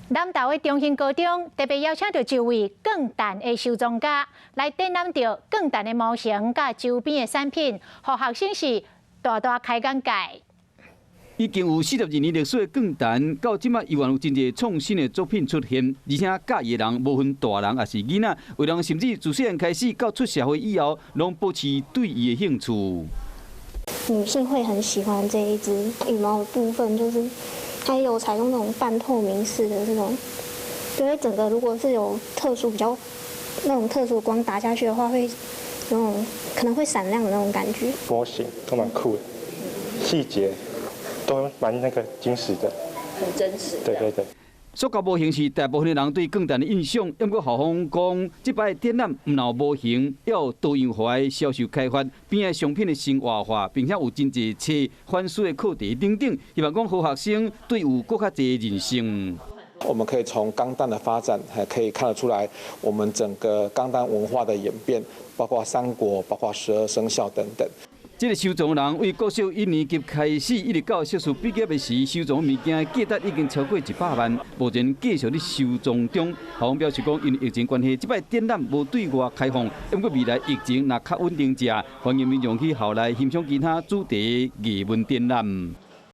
南投的中兴高中特别邀请到一位更蛋的收藏家来展览着更蛋的模型甲周边的产品，互学生是大大开眼界。已经有42年历史的更蛋，到即卖依然有真侪创新的作品出现，而且介意的人无分大人也是囡仔，有人甚至自细汉开始到出社会以后，拢保持对伊的兴趣。女性会很喜欢这一只羽毛的部分，就是它有采用那种半透明式的这种，因为整个如果是有比较那种特殊的光打下去的话，会有那种可能会闪亮的那种感觉。模型都蛮酷的，细节都蛮那个精实的，很真实。对对对。塑胶模型是大部分的人对更蛋的印象，不过校方讲，这摆的展览唔有模型，也有多样化的销售开发，边个商品的生活化，并且有真侪册反思的课题等等，希望讲好学生对有更较侪的认识。我们可以从钢弹的发展，还可以看得出来我们整个钢弹文化的演变，包括三国，包括12生肖等等。这个收藏人为国小1年级开始，一直到硕士毕业的时，收藏物件价值已经超过100万，目前继续咧收藏中。校方表示讲，因疫情关系，这摆展览无对外开放，不过未来疫情若较稳定者，欢迎民众去校内欣赏其他主题艺文展览。